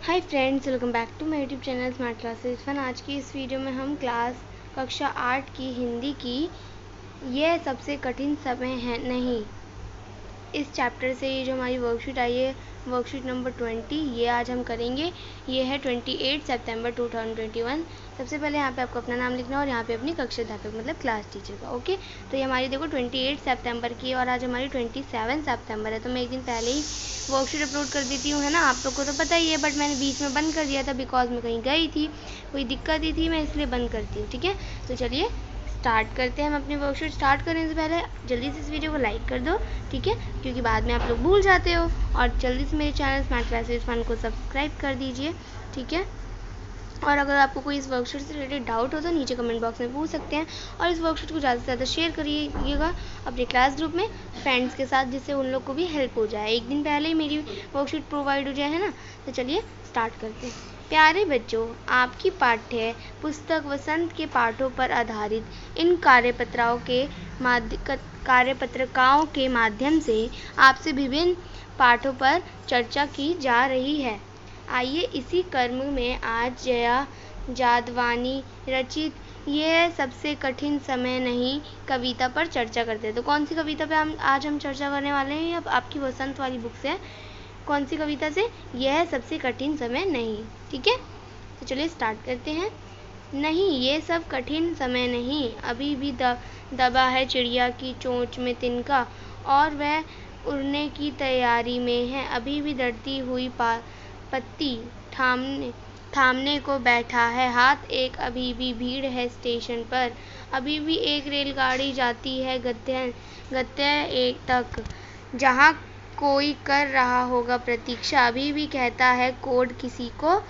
Hi friends, welcome back to my YouTube channel smart classes fun. आज की इस video में हम कक्षा 8 की हिंदी की यह सबसे कठिन समय है नहीं, इस चैप्टर से ये जो हमारी वर्कशीट आई है, वर्कशीट नंबर 20, ये आज हम करेंगे। ये है 28 सितंबर 2021। सबसे पहले यहाँ पे आपको अपना नाम लिखना और यहाँ पे अपनी कक्षा अध्यापक मतलब क्लास टीचर का। ओके, तो ये हमारी देखो 28 सितंबर की और आज हमारी 27 सितंबर है। तो मैं एक दिन पहले ही वर्कशीट अपलोड कर देती हूँ, है ना। आप लोग को तो पता ही है, बट मैंने बीच में बंद कर दिया था बिकॉज मैं कहीं गई थी, कोई दिक्कत ही थी, मैं इसलिए बंद करती हूँ। ठीक है, तो चलिए स्टार्ट करते हैं। हम अपनी वर्कशीट स्टार्ट करने से पहले जल्दी से इस वीडियो को लाइक कर दो, ठीक है, क्योंकि बाद में आप लोग भूल जाते हो। और जल्दी से मेरे चैनल स्मार्ट क्लासेस फन को सब्सक्राइब कर दीजिए, ठीक है। और अगर आपको कोई इस वर्कशीट से रिलेटेड डाउट हो तो नीचे कमेंट बॉक्स में पूछ सकते हैं। और इस वर्कशीट को ज़्यादा से ज़्यादा शेयर करिएगा अपने क्लास ग्रुप में फ्रेंड्स के साथ, जिससे उन लोग को भी हेल्प हो जाए। एक दिन पहले ही मेरी वर्कशीट प्रोवाइड हो जाए, है ना। तो चलिए स्टार्ट करते हैं। प्यारे बच्चों, आपकी पाठ्य पुस्तक वसंत के पाठों पर आधारित इन कार्यपत्रिकाओं के माध्यम से आपसे विभिन्न पाठों पर चर्चा की जा रही है। आइए इसी क्रम में आज जया जादवानी रचित यह सबसे कठिन समय नहीं कविता पर चर्चा करते हैं। तो कौन सी कविता पे आज हम चर्चा करने वाले हैं? अब आपकी वसंत वाली बुक से है। कौन सी कविता से? यह सबसे कठिन समय नहीं, ठीक है। तो चलिए स्टार्ट करते हैं। नहीं, ये सब कठिन समय नहीं, अभी भी दबा है चिड़िया की चोंच में तिनका, और वह उड़ने की तैयारी में है। अभी भी डरती हुई पत्ती थामने को बैठा है हाथ एक, अभी भी भीड़ है स्टेशन पर, अभी भी एक रेलगाड़ी जाती है गत्या एक तक, जहाँ कोई कर रहा होगा प्रतीक्षा। अभी भी कहता है कोड किसी को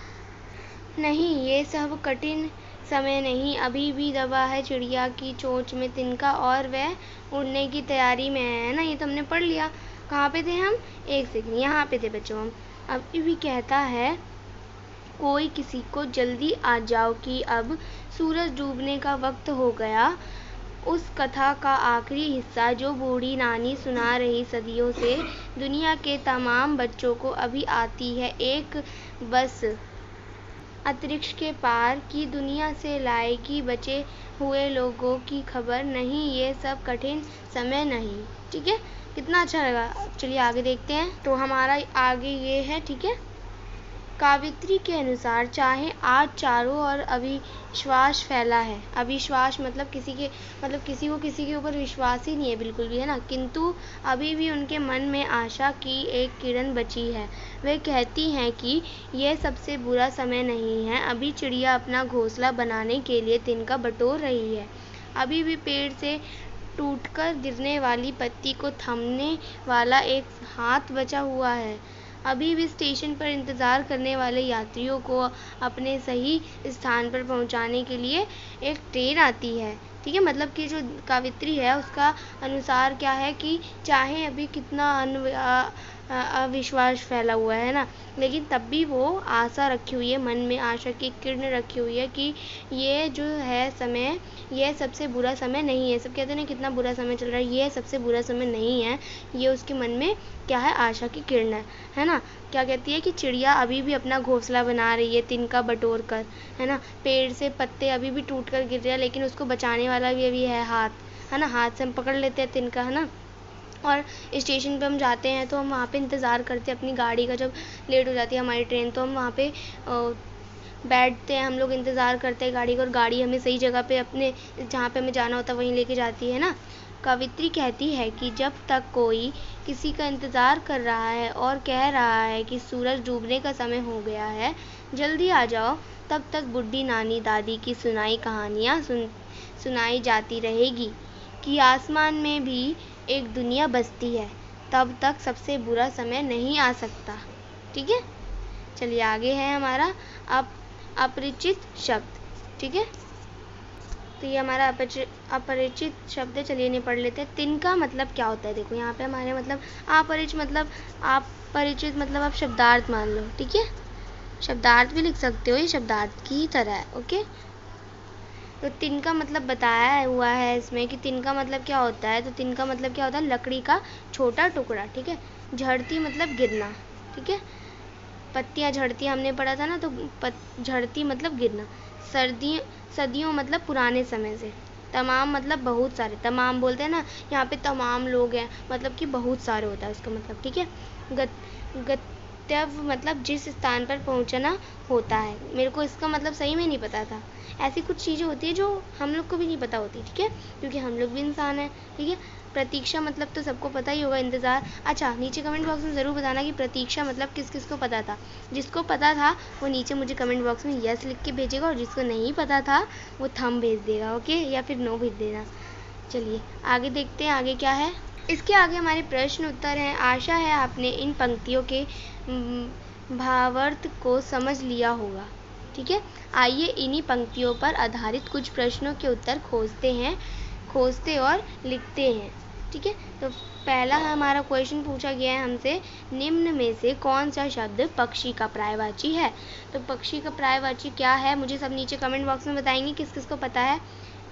नहीं, ये सब कठिन समय नहीं, अभी भी दबा है चिड़िया की चोंच में तिनका, और वह उड़ने की तैयारी में है ना। ये तो हमने पढ़ लिया। कहाँ पे थे हम? एक सेकंड, यहाँ पे थे बच्चों हम। अभी भी कहता है कोई किसी को, जल्दी आ जाओ कि अब सूरज डूबने का वक्त हो गया। उस कथा का आखिरी हिस्सा जो बूढ़ी नानी सुना रही सदियों से दुनिया के तमाम बच्चों को अभी आती है एक बस अंतरिक्ष के पार की दुनिया से लाएगी बचे हुए लोगों की खबर। नहीं, ये सब कठिन समय नहीं, ठीक है। कितना अच्छा लगा। चलिए आगे देखते हैं। तो हमारा आगे ये है, ठीक है। कावित्री के अनुसार चाहे आज चारों ओर अविश्वास फैला है। अविश्वास मतलब किसी को किसी के ऊपर विश्वास ही नहीं है बिल्कुल भी, है ना, किंतु अभी भी उनके मन में आशा की एक किरण बची है। वे कहती हैं कि यह सबसे बुरा समय नहीं है। अभी चिड़िया अपना घोंसला बनाने के लिए तिनका बटोर रही है। अभी भी पेड़ से टूटकर गिरने वाली पत्ती को थामने वाला एक हाथ बचा हुआ है। अभी भी स्टेशन पर इंतज़ार करने वाले यात्रियों को अपने सही स्थान पर पहुंचाने के लिए एक ट्रेन आती है, ठीक है। मतलब कि जो कावित्री है उसका अनुसार क्या है कि चाहे अभी कितना अविश्वास फैला हुआ है ना, लेकिन तब भी वो आशा रखी हुई है, मन में आशा की किरण रखी हुई है कि ये जो है समय, ये सबसे बुरा समय नहीं है। सब कहते हैं ना कितना बुरा समय चल रहा है, ये सबसे बुरा समय नहीं है। ये उसके मन में क्या है? आशा की किरण है ना। क्या कहती है कि चिड़िया अभी भी अपना घोंसला बना रही है तिनका बटोर कर, है ना। पेड़ से पत्ते अभी भी टूट कर गिर रहे हैं, लेकिन उसको बचाने वाला भी अभी है हाथ, है ना। हाथ से हम पकड़ लेते हैं तिनका, है ना। और स्टेशन पे हम जाते हैं तो हम वहाँ पे इंतज़ार करते हैं अपनी गाड़ी का। जब लेट हो जाती है हमारी ट्रेन तो हम वहाँ पे बैठते हैं, हम लोग इंतज़ार करते हैं गाड़ी का, और गाड़ी हमें सही जगह पे अपने जहाँ पे हमें जाना होता है वहीं लेके जाती है ना। कवित्री कहती है कि जब तक कोई किसी का इंतज़ार कर रहा है और कह रहा है कि सूरज डूबने का समय हो गया है, जल्दी आ जाओ, तब तक बुढ़ी नानी दादी की सुनाई कहानियाँ सुनाई जाती रहेगी कि आसमान में भी एक दुनिया बसती है। तब तक सबसे बुरा समय नहीं आ सकता, ठीक है। चलिए आगे है हमारा अपरिचित शब्द, ठीक है। तो ये हमारा अपरिचित शब्द है। चलिए इन्हें पढ़ लेते हैं। तिनका मतलब क्या होता है? देखो यहाँ पे हमारे मतलब अपरिचित मतलब आप शब्दार्थ मान लो, ठीक है। शब्दार्थ भी लिख सकते हो, ये शब्दार्थ की ही तरह है, ओके। तो तिनका मतलब बताया हुआ है इसमें कि तिनका मतलब क्या होता है। तो तिनका मतलब क्या होता है? लकड़ी का छोटा टुकड़ा, ठीक है। झड़ती मतलब गिरना, ठीक है। पत्तियाँ झड़ती हमने पढ़ा था ना, तो झड़ती मतलब गिरना। सदियों मतलब पुराने समय से। तमाम मतलब बहुत सारे, तमाम बोलते हैं ना, यहाँ पे तमाम लोग हैं मतलब कि बहुत सारे होता है उसका मतलब, ठीक है। गंतव्य मतलब जिस स्थान पर पहुँचना होता है। मेरे को इसका मतलब सही में नहीं पता था। ऐसी कुछ चीज़ें होती है जो हम लोग को भी नहीं पता होती, ठीक है, क्योंकि हम लोग भी इंसान हैं, ठीक है। प्रतीक्षा मतलब तो सबको पता ही होगा, इंतज़ार। अच्छा, नीचे कमेंट बॉक्स में ज़रूर बताना कि प्रतीक्षा मतलब किस किस को पता था। जिसको पता था वो नीचे मुझे कमेंट बॉक्स में यस लिख के भेजेगा, और जिसको नहीं पता था वो थंब भेज देगा, ओके, या फिर नो भेज देना। चलिए आगे देखते हैं, आगे क्या है। इसके आगे हमारे प्रश्न उत्तर हैं। आशा है आपने इन पंक्तियों के भावार्थ को समझ लिया होगा, ठीक है। आइए इन्हीं पंक्तियों पर आधारित कुछ प्रश्नों के उत्तर खोजते और लिखते हैं, ठीक है। तो पहला हमारा क्वेश्चन पूछा गया है हमसे, निम्न में से कौन सा शब्द पक्षी का पर्यायवाची है। तो पक्षी का पर्यायवाची क्या है, मुझे सब नीचे कमेंट बॉक्स में बताएंगे किस किस को पता है।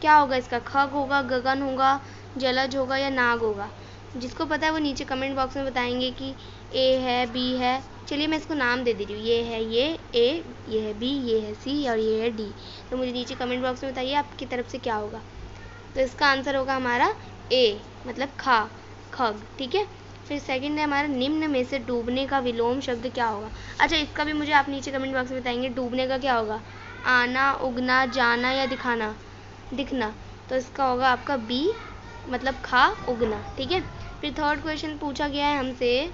क्या होगा इसका, खग होगा, गगन होगा, जलज होगा या नाग होगा। जिसको पता है वो नीचे कमेंट बॉक्स में बताएंगे कि ए है, बी है। चलिए मैं इसको नाम दे रही हूँ, ये है ये ए, ये है बी, ये है सी और ये है डी। तो मुझे नीचे कमेंट बॉक्स में बताइए आपकी तरफ से क्या होगा। तो इसका आंसर होगा हमारा ए, मतलब खग, ठीक है। फिर सेकंड है हमारा, निम्न में से डूबने का विलोम शब्द क्या होगा। अच्छा, इसका भी मुझे आप नीचे कमेंट बॉक्स में बताएंगे, डूबने का क्या होगा, आना, उगना, जाना या दिखना। तो इसका होगा आपका बी, मतलब उगना, ठीक है। फिर थर्ड क्वेश्चन पूछा गया है हमसे,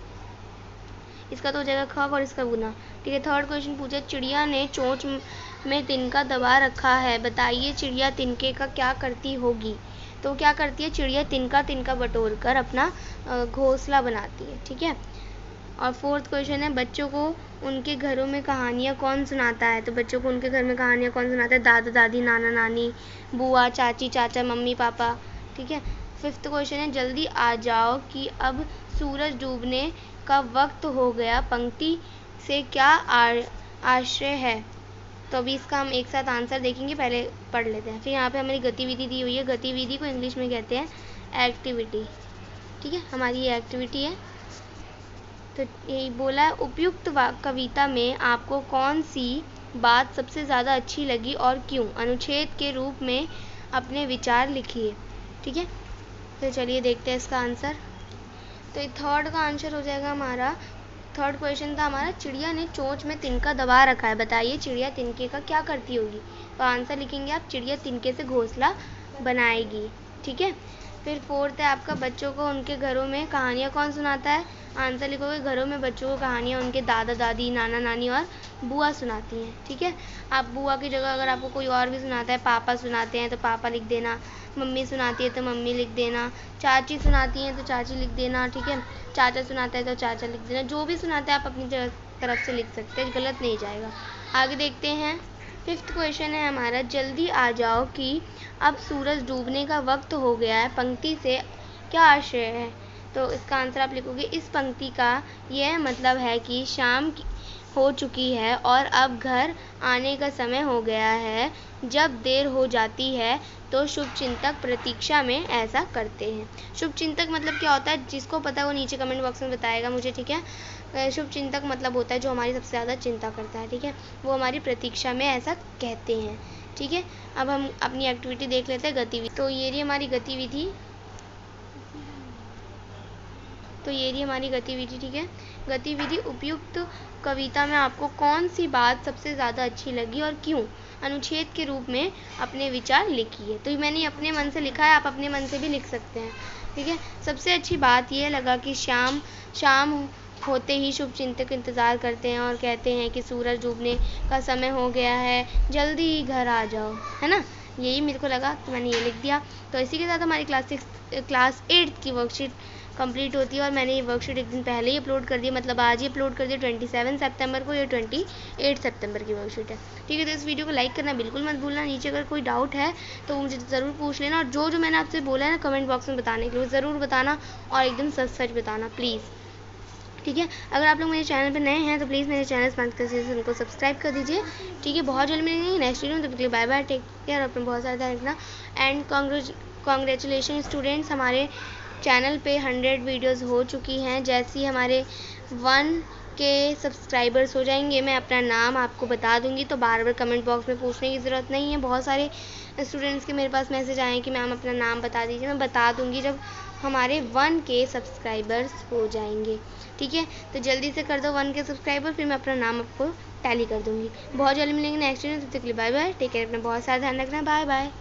इसका तो हो जाएगा खग और इसका उगना, ठीक है। थर्ड क्वेश्चन पूछा, चिड़िया ने चोंच में तिनका दबा रखा है, बताइए चिड़िया तिनके का क्या करती होगी। तो क्या करती है, चिड़िया तिनका बटोर कर अपना घोंसला बनाती है, ठीक है। और फोर्थ क्वेश्चन है, बच्चों को उनके घरों में कहानियाँ कौन सुनाता है। तो बच्चों को उनके घर में कहानियाँ कौन सुनाता है, दादा दादी, नाना नानी, बुआ, चाची, चाचा, मम्मी, पापा, ठीक है। फिफ्थ क्वेश्चन है, जल्दी आ जाओ कि अब सूरज डूबने का वक्त हो गया, पंक्ति से क्या आशय है। तो अभी इसका हम एक साथ आंसर देखेंगे, पहले पढ़ लेते हैं। फिर यहाँ पे हमारी गतिविधि दी हुई है, गतिविधि को इंग्लिश में कहते हैं एक्टिविटी, ठीक है, हमारी ये एक्टिविटी है। तो यही बोला है, उपयुक्त कविता में आपको कौन सी बात सबसे ज़्यादा अच्छी लगी और क्यों। अनुच्छेद के रूप में अपने विचार लिखिए, ठीक है। तो चलिए देखते हैं इसका आंसर। तो थर्ड का आंसर हो जाएगा हमारा, थर्ड क्वेश्चन था हमारा, चिड़िया ने चोंच में तिनका दबा रखा है, बताइए चिड़िया तिनके का क्या करती होगी। तो आंसर लिखेंगे आप, चिड़िया तिनके से घोंसला बनाएगी, ठीक है। फिर फोर्थ है आपका, बच्चों को उनके घरों में कहानियाँ कौन सुनाता है। आंसर लिखोगे, घरों में बच्चों को कहानियाँ उनके दादा दादी, नाना नानी और बुआ सुनाती हैं, ठीक है। आप बुआ की जगह अगर आपको कोई और भी सुनाता है, पापा सुनाते हैं तो पापा लिख देना, मम्मी सुनाती है तो मम्मी लिख देना, चाची सुनाती हैं तो चाची लिख देना, ठीक है। चाचा सुनाता है तो चाचा लिख देना, जो भी सुनाता है आप अपनी तरफ से लिख सकते हैं, गलत नहीं जाएगा। आगे देखते हैं, फिफ्थ क्वेश्चन है हमारा, जल्दी आ जाओ कि अब सूरज डूबने का वक्त हो गया है, पंक्ति से क्या आशय है। तो इसका आंसर आप लिखोगे, इस पंक्ति का यह मतलब है कि शाम हो चुकी है और अब घर आने का समय हो गया है। जब देर हो जाती है तो शुभचिंतक प्रतीक्षा में ऐसा करते हैं। शुभचिंतक मतलब क्या होता है, जिसको पता है वो नीचे कमेंट बॉक्स में बताएगा मुझे, ठीक है। शुभचिंतक मतलब होता है जो हमारी सबसे ज़्यादा चिंता करता है, ठीक है, वो हमारी प्रतीक्षा में ऐसा कहते हैं, ठीक है। अब हम अपनी एक्टिविटी देख लेते हैं, गतिविधि। तो ये रही हमारी गतिविधि, ठीक है। गतिविधि, उपयुक्त कविता में आपको कौन सी बात सबसे ज़्यादा अच्छी लगी और क्यों। अनुच्छेद के रूप में अपने विचार लिखिए। तो मैंने अपने मन से लिखा है, आप अपने मन से भी लिख सकते हैं, ठीक है। सबसे अच्छी बात ये लगा कि शाम होते ही शुभचिंतक इंतज़ार करते हैं और कहते हैं कि सूरज डूबने का समय हो गया है, जल्दी ही घर आ जाओ, है ना। यही मेरे को लगा तो मैंने ये लिख दिया। तो इसी के साथ हमारी क्लास 8 की वर्कशीट कंप्लीट होती है, और मैंने ये वर्कशीट एक दिन पहले ही अपलोड कर दी, मतलब आज ही अपलोड कर दिया 27 सितंबर को, या 28 सितंबर की वर्कशीट है, ठीक है। तो इस वीडियो को लाइक करना बिल्कुल मत भूलना। नीचे अगर कोई डाउट है तो मुझे ज़रूर पूछ लेना, और जो मैंने आपसे बोला है ना कमेंट बॉक्स में बताने के लिए ज़रूर बताना, और एकदम सच बताना प्लीज़, ठीक है। अगर आप लोग मेरे चैनल पर नए हैं तो प्लीज़ मेरे चैनल स्मार्ट क्लासेस उनको सब्सक्राइब कर दीजिए, ठीक है। बहुत जल्द मिलेंगे नेक्स्ट वीडियो में, तब तक के लिए बाय बाय, टेक केयर, अपने बहुत सारा ध्यान रखना। एंड कॉन्ग्रेचुलेशन स्टूडेंट्स, हमारे चैनल पे 100 वीडियोस हो चुकी हैं। जैसी हमारे 1 के सब्सक्राइबर्स हो जाएंगे मैं अपना नाम आपको बता दूंगी, तो बार बार कमेंट बॉक्स में पूछने की ज़रूरत नहीं है। बहुत सारे स्टूडेंट्स के मेरे पास मैसेज आए कि मैम अपना नाम बता दीजिए। मैं बता दूंगी जब हमारे 1K सब्सक्राइबर्स हो जाएंगे। ठीक है, तो जल्दी से कर दो 1K सब्सक्राइबर, फिर मैं अपना नाम आपको टैली कर दूंगी। बहुत जल्दी मिलेंगे नेक्स्ट वीडियो, तब तक के लिए बाय बाय, टेक केयर, अपना बहुत सारा ध्यान रखना, बाय बाय।